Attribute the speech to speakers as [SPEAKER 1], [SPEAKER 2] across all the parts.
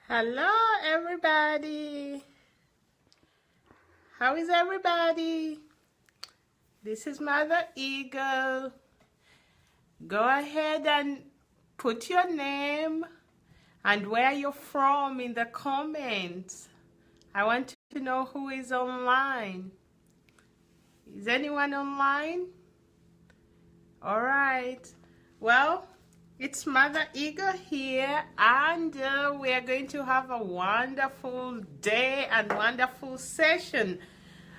[SPEAKER 1] Hello, everybody. How is everybody? This is Mother Eagle. Go ahead and put your name and where you're from in the comments. I want to know who is online. Is anyone online? All right. Well, it's Mother Eagle here, and we are going to have a wonderful day and wonderful session.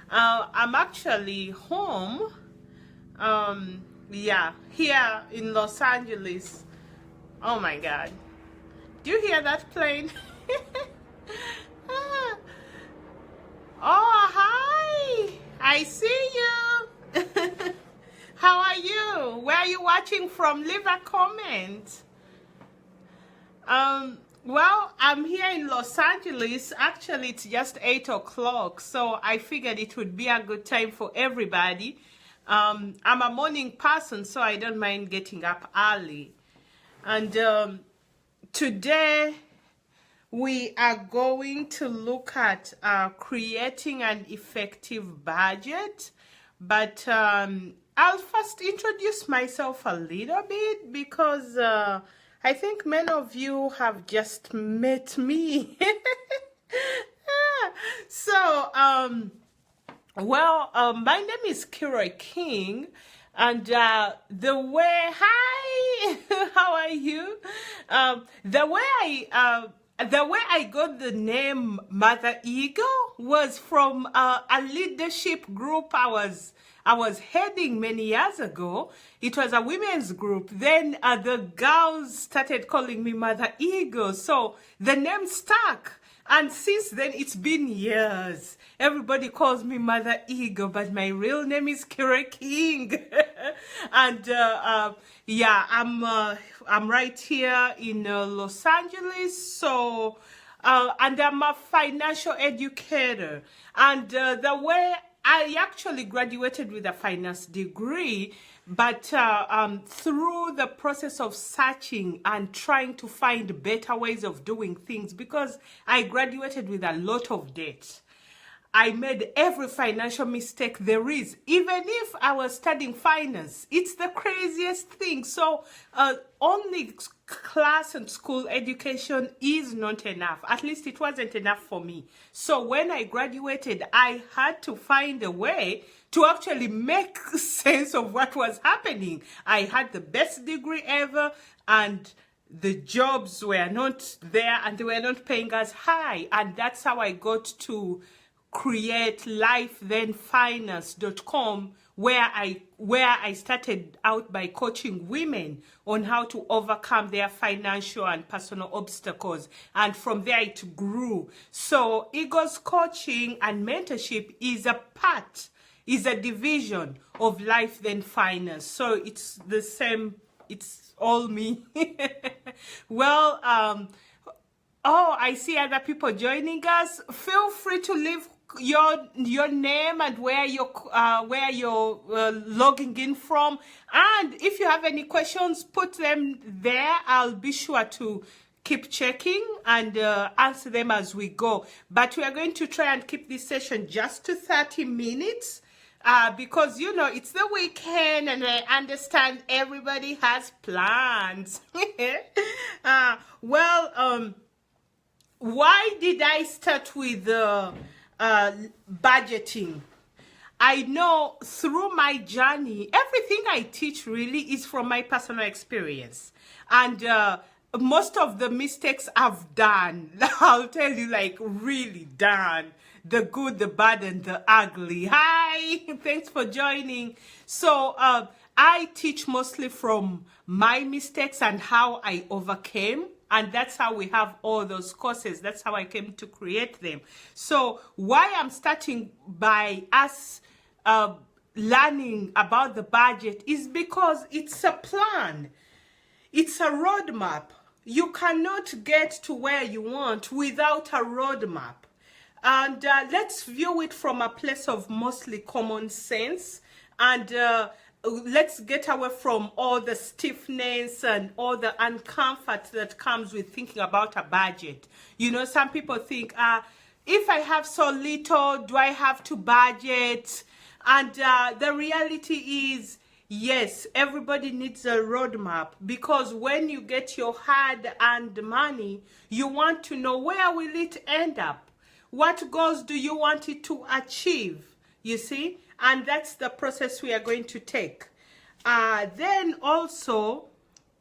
[SPEAKER 1] I'm actually home, here in Los Angeles. Oh my God. Do you hear that plane? Ah. Oh, hi. I see you. How are you? Where are you watching from? Leave a comment. Well, I'm here in Los Angeles. Actually, it's just 8 o'clock, so I figured it would be a good time for everybody. I'm a morning person, so I don't mind getting up early. And today, we are going to look at creating an effective budget. But I'll first introduce myself a little bit because I think many of you have just met me. So, my name is Keroy King, and hi, how are you? The way I got the name Mother Eagle was from a leadership group I was heading many years ago. It was a women's group. Then the girls started calling me Mother Eagle, so the name stuck. And since then, it's been years. Everybody calls me Mother Eagle, but my real name is Keroy King. And I'm right here in Los Angeles. So, and I'm a financial educator. And the way I actually graduated with a finance degree, but through the process of searching and trying to find better ways of doing things, because I graduated with a lot of debt. I made every financial mistake there is, even if I was studying finance. It's the craziest thing. So only class and school education is not enough. At least it wasn't enough for me. So when I graduated, I had to find a way to actually make sense of what was happening. I had the best degree ever, and the jobs were not there, and they were not paying as high. And that's how I got to create lifethenfinance.com, where I started out by coaching women on how to overcome their financial and personal obstacles, and from there it grew. So Eagles coaching and mentorship is a division of Life Then Finance. So it's the same, it's all me. Well, oh, I see other people joining us. Feel free to leave your name and where you're logging in from, and if you have any questions, put them there. I'll be sure to keep checking and answer them as we go. But we are going to try and keep this session just to 30 minutes because it's the weekend, and I understand everybody has plans. Why did I start with budgeting? I know through my journey, everything I teach really is from my personal experience. And most of the mistakes I've done, I'll tell you, like really done. The good, the bad, and the ugly. Hi, thanks for joining. So I teach mostly from my mistakes and how I overcame. And that's how we have all those courses. That's how I came to create them. So why I'm starting by us learning about the budget is because it's a plan. It's a roadmap. You cannot get to where you want without a roadmap. And let's view it from a place of mostly common sense. And let's get away from all the stiffness and all the uncomfort that comes with thinking about a budget. You know, some people think, if I have so little, do I have to budget? And the reality is, yes, everybody needs a roadmap, because when you get your hard-earned money, you want to know, where will it end up? What goals do you want it to achieve? You see? And that's the process we are going to take. Then also,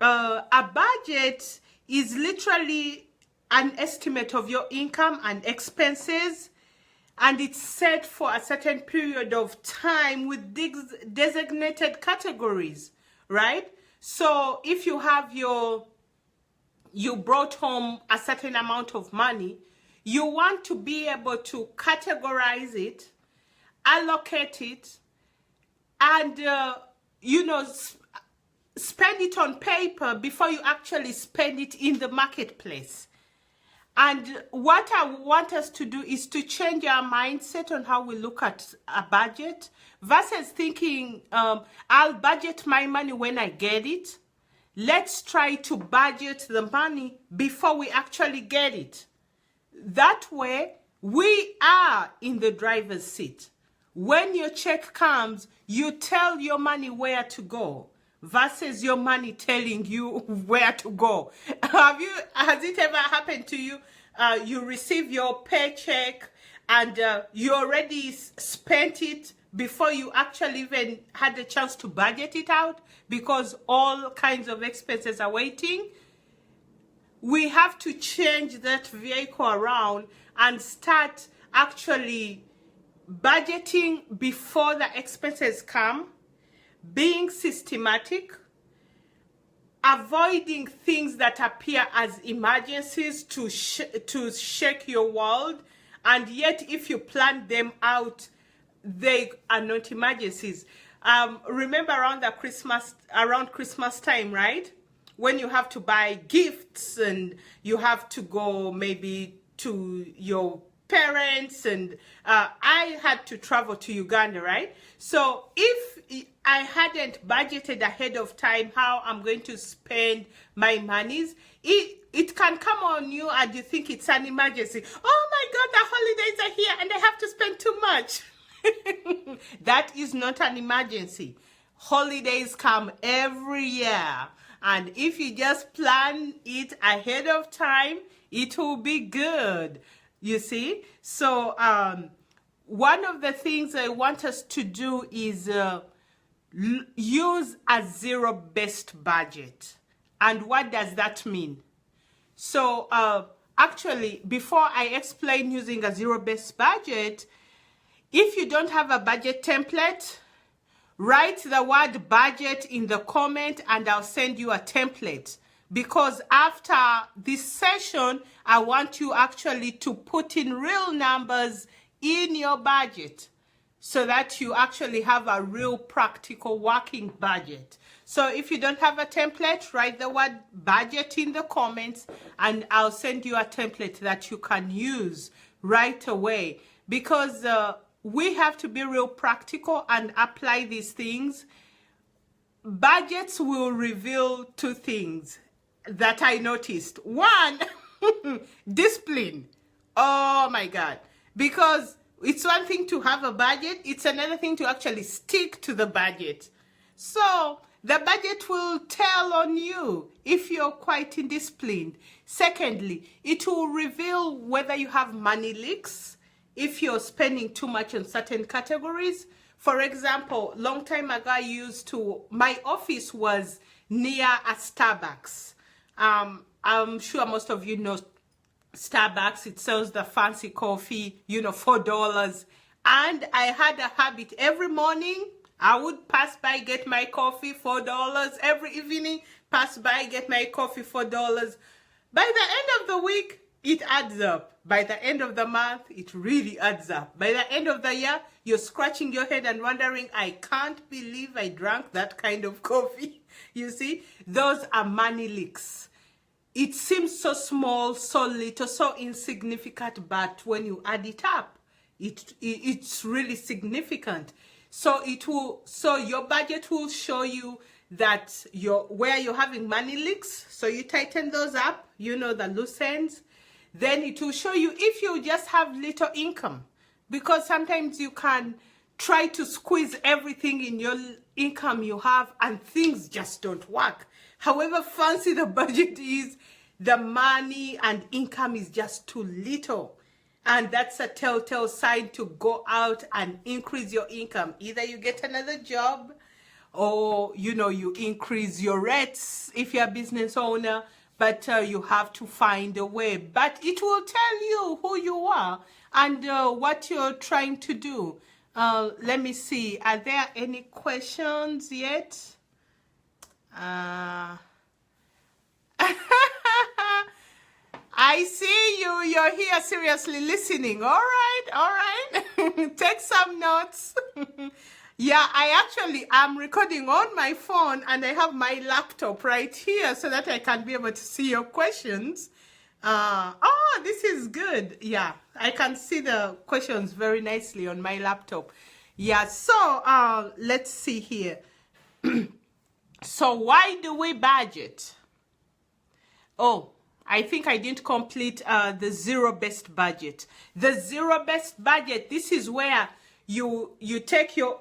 [SPEAKER 1] a budget is literally an estimate of your income and expenses, and it's set for a certain period of time with designated categories, right? So if you have you brought home a certain amount of money, you want to be able to categorize it, allocate it, and you know, spend it on paper before you actually spend it in the marketplace. And what I want us to do is to change our mindset on how we look at a budget, versus thinking, I'll budget my money when I get it. Let's try to budget the money before we actually get it. That way, we are in the driver's seat. When your check comes, you tell your money where to go, versus your money telling you where to go. Has it ever happened to you? You receive your paycheck and you already spent it before you actually even had the chance to budget it out, because all kinds of expenses are waiting. We have to change that vehicle around and start actually budgeting before the expenses come, being systematic, avoiding things that appear as emergencies to shake your world, and yet if you plan them out, they are not emergencies. Remember around Christmas time, right? When you have to buy gifts and you have to go maybe to your parents, and I had to travel to Uganda, right? So if I hadn't budgeted ahead of time how I'm going to spend my monies, it can come on you and you think it's an emergency. Oh my God, the holidays are here and I have to spend too much. That is not an emergency. Holidays come every year. And if you just plan it ahead of time, it will be good. You see? So one of the things I want us to do is use a zero-based budget. And what does that mean? So actually, before I explain using a zero-based budget, if you don't have a budget template, write the word budget in the comment and I'll send you a template. Because after this session, I want you actually to put in real numbers in your budget so that you actually have a real practical working budget. So if you don't have a template, write the word budget in the comments and I'll send you a template that you can use right away. Because we have to be real practical and apply these things. Budgets will reveal two things that I noticed. One, discipline. Oh my God. Because it's one thing to have a budget, it's another thing to actually stick to the budget. So the budget will tell on you if you're quite indisciplined. Secondly, it will reveal whether you have money leaks, if you're spending too much on certain categories. For example, long time ago, my office was near a Starbucks. I'm sure most of you know Starbucks. It sells the fancy coffee, $4. And I had a habit every morning. I would pass by, get my coffee, $4. Every evening, pass by, get my coffee, $4. By the end of the week, it adds up. By the end of the month, it really adds up. By the end of the year, you're scratching your head and wondering, I can't believe I drank that kind of coffee. You see, those are money leaks. It seems so small, so little, so insignificant, but when you add it up, it's really significant. So your budget will show you that where you're having money leaks. So you tighten those up, you know, the loose ends. Then it will show you if you just have little income, because sometimes you can try to squeeze everything in your income you have and things just don't work. However fancy the budget is, the money and income is just too little. And that's a telltale sign to go out and increase your income. Either you get another job, or, you know, you increase your rates if you're a business owner, but you have to find a way. But it will tell you who you are and what you're trying to do. Let me see. Are there any questions yet? I see you. You're here seriously listening. All right. Take some notes. Yeah, I'm recording on my phone and I have my laptop right here so that I can be able to see your questions. Oh, this is good. Yeah, I can see the questions very nicely on my laptop. Yeah, so let's see here. So why do we budget? Oh, I think I didn't complete the zero-based budget. The zero-based budget, this is where you take your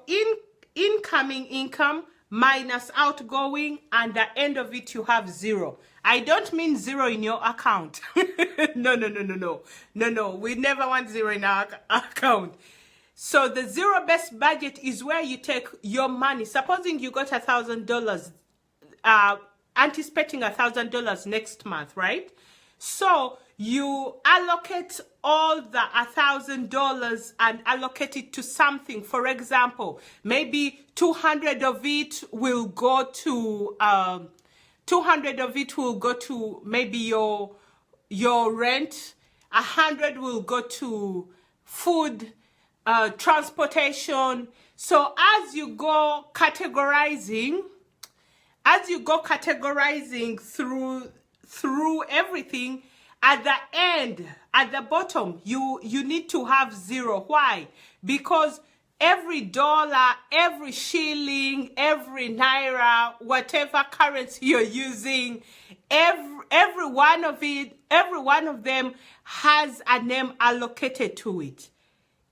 [SPEAKER 1] incoming income minus outgoing, and at the end of it you have zero. I don't mean zero in your account. No. We never want zero in our account. So the zero-based budget is where you take your money. Supposing you got $1,000, anticipating $1,000 next month, right? So you allocate all the $1,000 and allocate it to something. For example, maybe 200 of it will go to 200 of it will go to maybe your rent. 100 will go to food, transportation. So as you go categorizing through everything, at the end, at the bottom, you need to have zero. Why? Because every dollar, every shilling, every naira, whatever currency you're using, every one of them has a name allocated to it.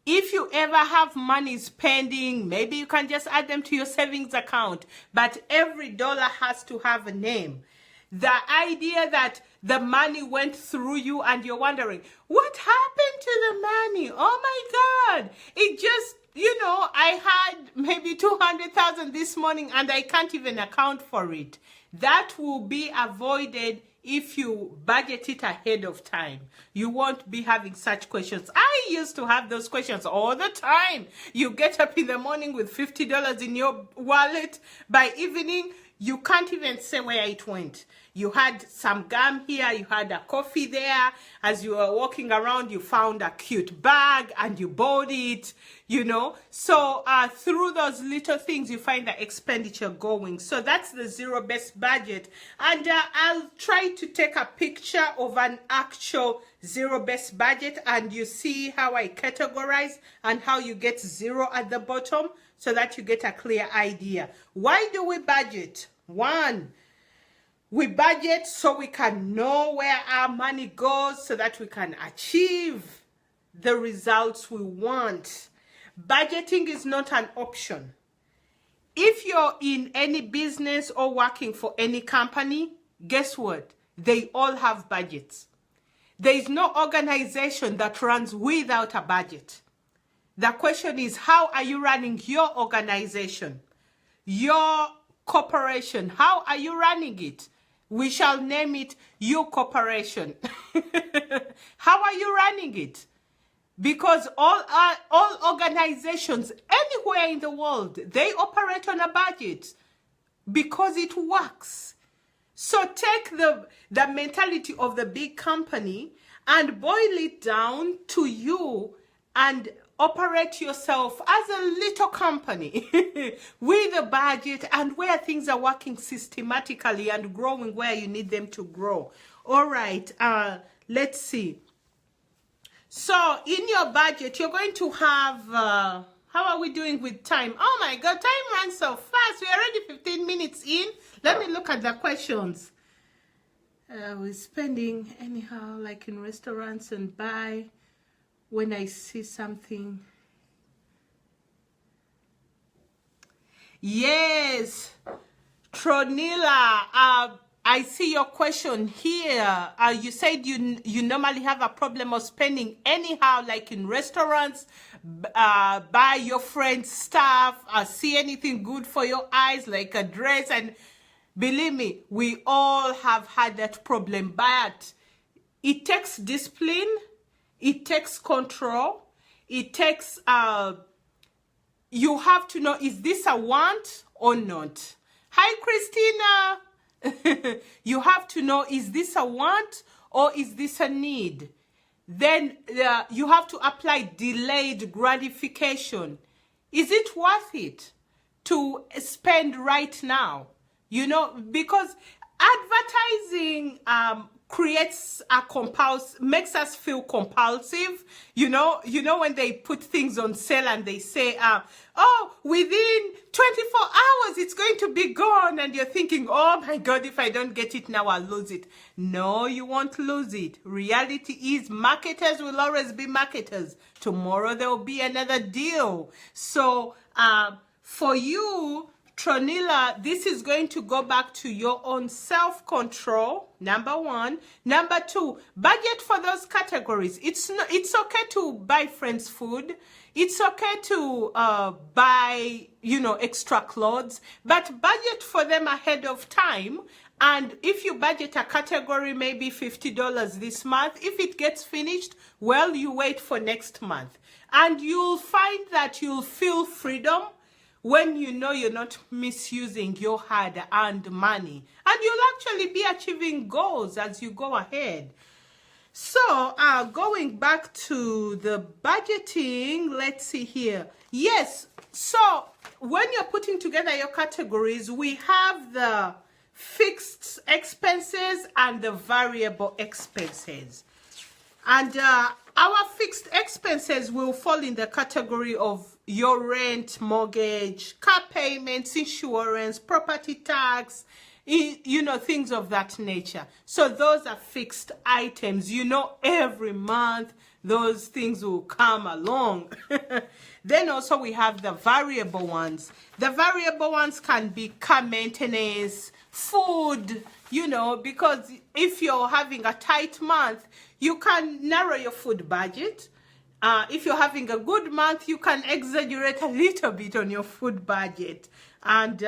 [SPEAKER 1] If you ever have money spending, maybe you can just add them to your savings account, but every dollar has to have a name. The idea that the money went through you and you're wondering, what happened to the money? Oh my God. It just, I had maybe 200,000 this morning and I can't even account for it. That will be avoided if you budget it ahead of time. You won't be having such questions. I used to have those questions all the time. You get up in the morning with $50 in your wallet. By evening, you can't even say where it went. You had some gum here, you had a coffee there. As you were walking around, you found a cute bag and you bought it, So through those little things, you find the expenditure going. So that's the zero-based budget. And I'll try to take a picture of an actual zero-based budget, and you see how I categorize and how you get zero at the bottom so that you get a clear idea. Why do we budget? One, we budget so we can know where our money goes so that we can achieve the results we want. Budgeting is not an option. If you're in any business or working for any company, guess what? They all have budgets. There is no organization that runs without a budget. The question is, how are you running your organization, your corporation? How are you running it? We shall name it your corporation. How are you running it? Because all organizations anywhere in the world, they operate on a budget because it works. So take the mentality of the big company and boil it down to you and operate yourself as a little company with a budget and where things are working systematically and growing where you need them to grow. All right, let's see. So in your budget, you're going to have, How are we doing with time? Oh my God, time runs so fast. We're already 15 minutes in. Let me look at the questions. We're spending anyhow, like in restaurants and buy when I see something. Yes, Tronila, I see your question here. You said you normally have a problem of spending anyhow, like in restaurants, buy your friend's stuff, see anything good for your eyes, like a dress. And believe me, we all have had that problem, but it takes discipline, it takes control, it takes, you have to know, is this a want or not? Hi, Christina. You have to know, is this a want or is this a need? Then you have to apply delayed gratification. Is it worth it to spend right now? You know, because advertising creates a makes us feel compulsive. You know when they put things on sale and they say, oh, within 24 hours it's going to be gone, and you're thinking, oh my God, if I don't get it now, I'll lose it. No, you won't lose it. Reality is marketers will always be marketers. Tomorrow there will be another deal. So for you, Tronila, this is going to go back to your own self-control, number one. Number two, budget for those categories. It's okay to buy friends food. It's okay to buy, extra clothes, but budget for them ahead of time. And if you budget a category, maybe $50 this month, if it gets finished, well, you wait for next month. And you'll find that you'll feel freedom when you know you're not misusing your hard-earned money. And you'll actually be achieving goals as you go ahead. So, going back to the budgeting, let's see here. Yes, so when you're putting together your categories, we have the fixed expenses and the variable expenses. And our fixed expenses will fall in the category of your rent, mortgage, car payments, insurance, property tax, things of that nature. So those are fixed items. Every month those things will come along. Then also we have the variable ones. The variable ones can be car maintenance, food, because if you're having a tight month, you can narrow your food budget. If you're having a good month, you can exaggerate a little bit on your food budget. And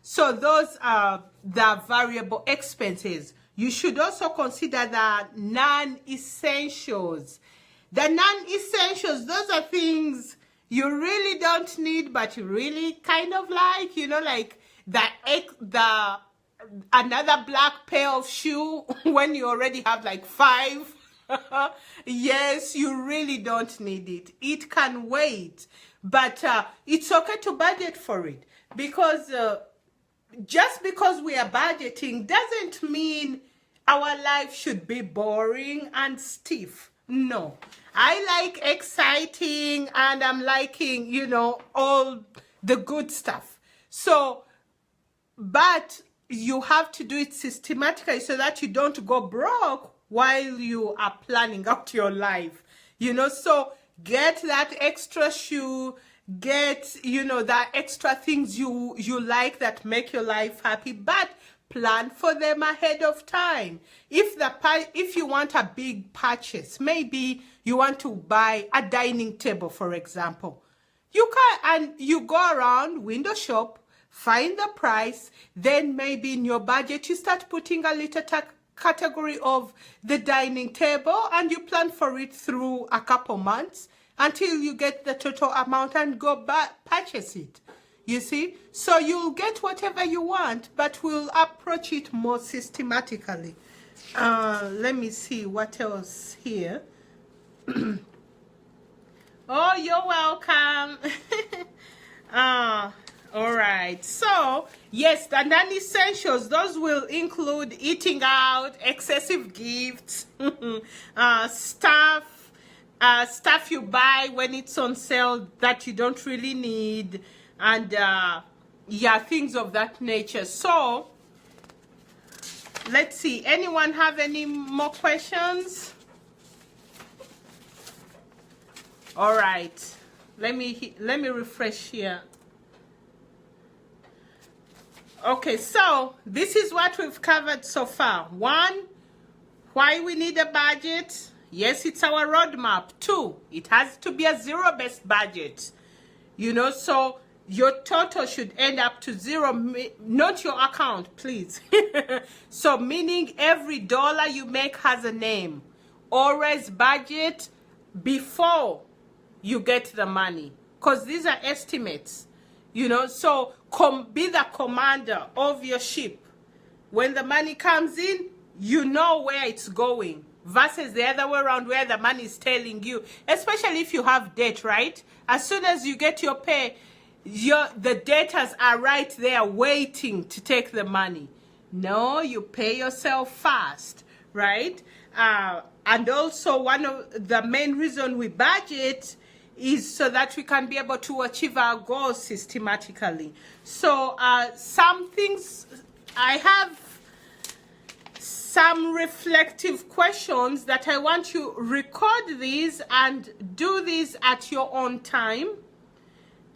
[SPEAKER 1] so those are the variable expenses. You should also consider the non-essentials. The non-essentials, those are things you really don't need, but you really kind of like, like another black pair of shoe when you already have like 5. Yes, you really don't need it. It can wait, but it's okay to budget for it, because just because we are budgeting doesn't mean our life should be boring and stiff. No, I like exciting, and I'm liking, all the good stuff. So, but you have to do it systematically so that you don't go broke while you are planning out your life. So get that extra shoe, get, that extra things you like that make your life happy, but plan for them ahead of time. If you want a big purchase, maybe you want to buy a dining table, for example, you go around, window shop, find the price, then maybe in your budget you start putting a little category of the dining table, and you plan for it through a couple months until you get the total amount and go purchase it. You see? So you'll get whatever you want, but we'll approach it more systematically. Let me see what else here. Oh, you're welcome. All right. So, yes, the non-essentials, those will include eating out, excessive gifts, stuff, stuff you buy when it's on sale that you don't really need, and yeah, things of that nature. So let's see, anyone have any more questions? All right, let me refresh here. Okay, so this is what we've covered so far. 1, why we need a budget. Yes, it's our roadmap. 2, it has to be a zero-based budget. You know, so your total should end up to 0, not your account, please. So meaning every dollar you make has a name. Always budget before you get the money, because these are estimates. You know, so be the commander of your ship. When the money comes in, you know where it's going, versus the other way around where the money is telling you, especially if you have debt, right? As soon as you get your pay, the debtors are right there waiting to take the money. No, you pay yourself fast, right? And also one of the main reason we budget is so that we can be able to achieve our goals systematically. So some things, I have some reflective questions that I want you to record these and do these at your own time.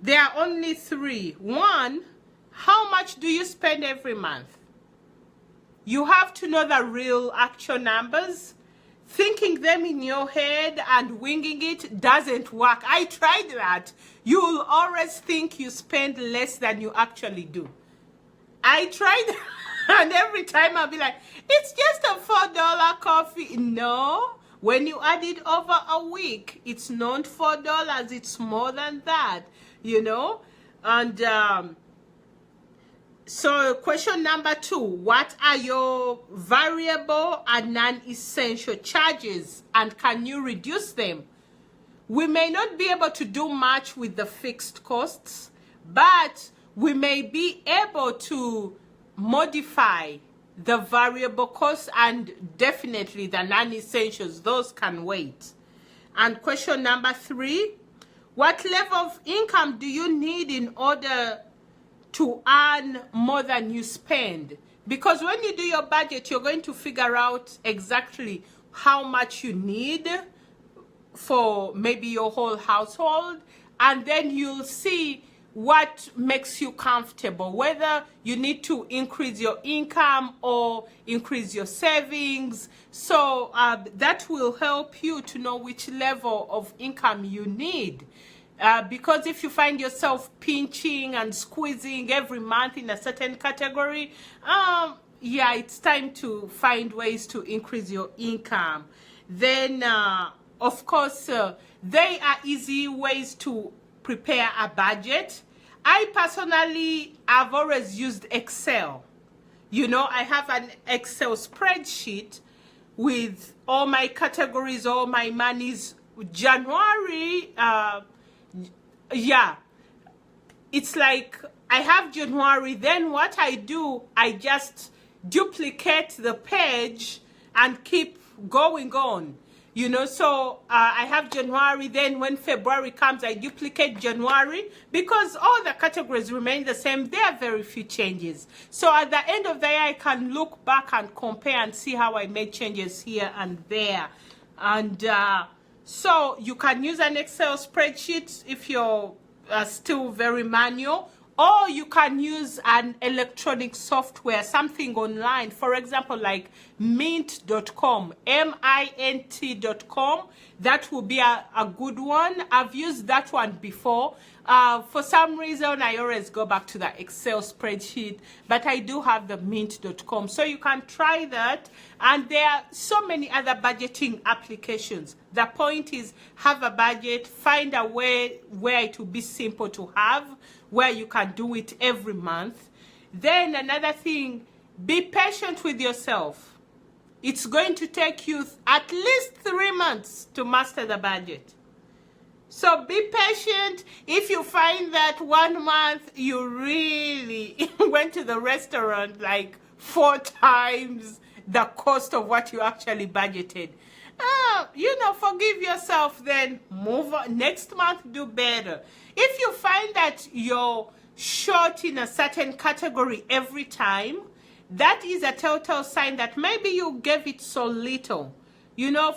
[SPEAKER 1] There are only 3. 1, how much do you spend every month? You have to know the real actual numbers. Thinking them in your head and winging it doesn't work. I tried that. You'll always think you spend less than you actually do. I tried, and every time I'll be like, it's just a $4 coffee. No, when you add it over a week, it's not $4. It's more than that, you know. And so question number 2, what are your variable and non-essential charges, and can you reduce them? We may not be able to do much with the fixed costs, but we may be able to modify the variable costs, and definitely the non-essentials, those can wait. And question number 3, what level of income do you need in order to earn more than you spend? Because when you do your budget, you're going to figure out exactly how much you need for maybe your whole household, and then you'll see what makes you comfortable, whether you need to increase your income or increase your savings. So that will help you to know which level of income you need. Because if you find yourself pinching and squeezing every month in a certain category, yeah, it's time to find ways to increase your income. Then, of course, there are easy ways to prepare a budget. I personally have always used Excel. You know, I have an Excel spreadsheet with all my categories, all my monies. January, yeah, it's like I have January, then what I do, I just duplicate the page and keep going on, you know. So I have January, then when February comes, I duplicate January, because all the categories remain the same. There are very few changes. So at the end of the year, I can look back and compare and see how I made changes here and there. And so you can use an Excel spreadsheet if you're still very manual, or you can use an electronic software, something online, for example, like mint.com, mint.com. That will be a good one. I've used that one before. For some reason, I always go back to the Excel spreadsheet, but I do have the mint.com. So you can try that. And there are so many other budgeting applications. The point is, have a budget, find a way where it will be simple to have, where you can do it every month. Then another thing, be patient with yourself. It's going to take you at least 3 months to master the budget. So be patient. If you find that 1 month you really went to the restaurant like 4 times, the cost of what you actually budgeted. Forgive yourself, then move on. Next month, do better. If you find that you're short in a certain category every time, that is a telltale sign that maybe you gave it so little.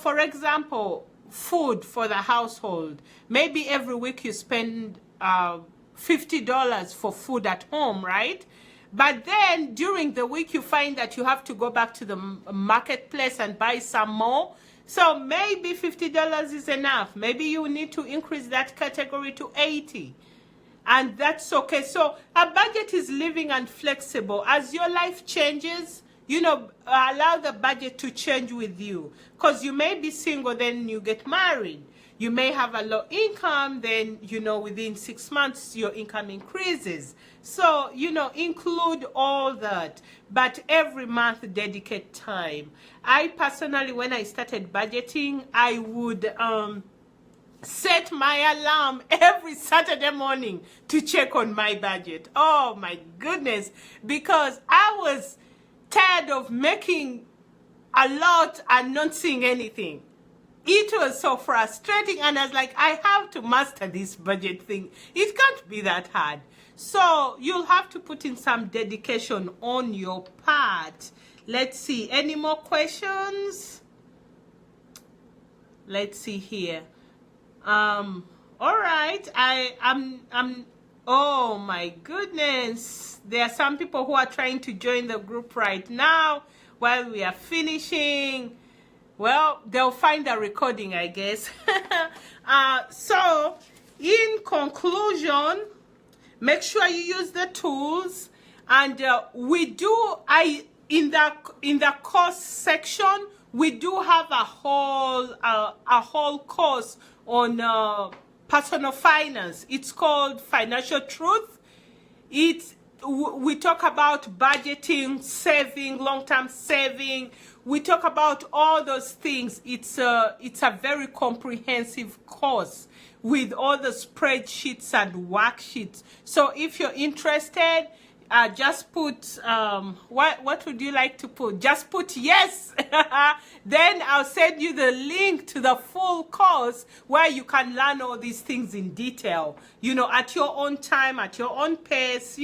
[SPEAKER 1] For example, food for the household. Maybe every week you spend $50 for food at home, right? But then during the week you find that you have to go back to the marketplace and buy some more. So maybe $50 is enough. Maybe you need to increase that category to 80. And that's okay. So a budget is living and flexible. As your life changes, allow the budget to change with you. Because you may be single, then you get married. You may have a low income, then, within 6 months, your income increases. So, include all that. But every month, dedicate time. I personally, when I started budgeting, I would set my alarm every Saturday morning to check on my budget. Oh, my goodness. Because I was tired of making a lot and not seeing anything. It was so frustrating, and I was like, I have to master this budget thing. It can't be that hard. So you'll have to put in some dedication on your part. Let's see, any more questions? Let's see here. All right, I'm oh my goodness. There are some people who are trying to join the group right now while we are finishing. Well, they'll find the recording, I guess. So, in conclusion, make sure you use the tools. And in the course section, we do have a whole course on personal finance. It's called Financial Truth. We talk about budgeting, saving, long-term saving. We talk about all those things. It's a very comprehensive course with all the spreadsheets and worksheets. So if you're interested, just put, what would you like to put? Just put yes. Then I'll send you the link to the full course where you can learn all these things in detail, at your own time, at your own pace.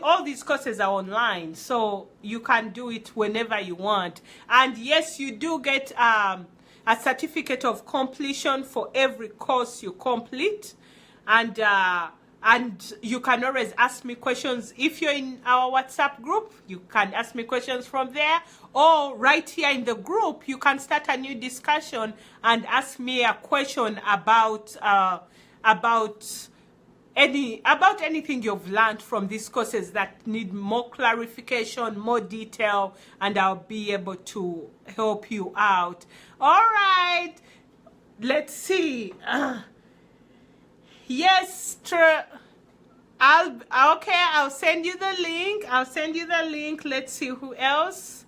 [SPEAKER 1] All these courses are online, so you can do it whenever you want. And yes, you do get a certificate of completion for every course you complete. And you can always ask me questions. If you're in our WhatsApp group, you can ask me questions from there. Or right here in the group, you can start a new discussion and ask me a question about anything you've learned from these courses that need more clarification, more detail, and I'll be able to help you out. All right, let's see. Yes, I'll send you the link. Let's see who else.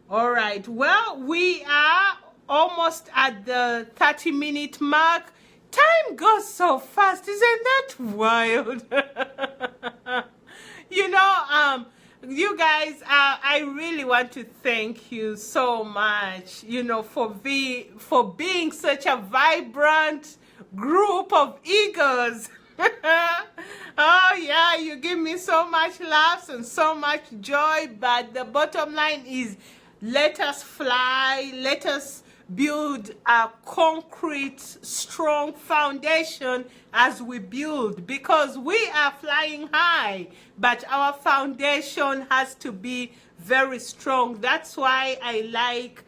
[SPEAKER 1] All right. Well, we are almost at the 30-minute mark. Time goes so fast, isn't that wild? You guys, I really want to thank you so much, for being such a vibrant group of egos. Oh yeah, you give me so much laughs and so much joy, but the bottom line is, let us fly, let us build a concrete, strong foundation as we build, because we are flying high, but our foundation has to be very strong. That's why I like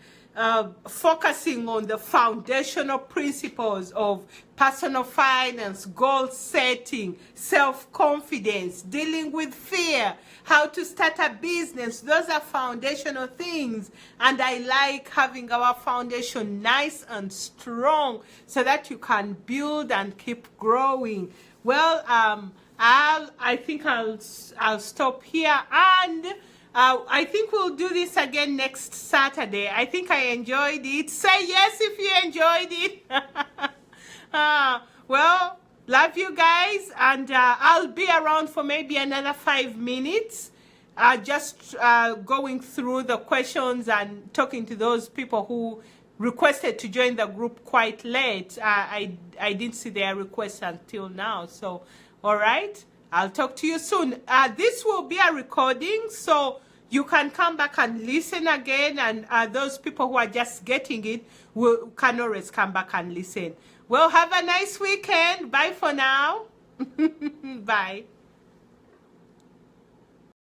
[SPEAKER 1] focusing on the foundational principles of personal finance, goal setting, self-confidence, dealing with fear, how to start a business. Those are foundational things, and I like having our foundation nice and strong so that you can build and keep growing. Well, I think I'll stop here, and I think we'll do this again next Saturday. I think I enjoyed it. Say yes if you enjoyed it. Well, love you guys, and I'll be around for maybe another 5 minutes. just going through the questions and talking to those people who requested to join the group quite late. I didn't see their requests until now. So, all right, I'll talk to you soon. This will be a recording, so you can come back and listen again. And those people who are just getting it can always come back and listen. Well, have a nice weekend. Bye for now. Bye.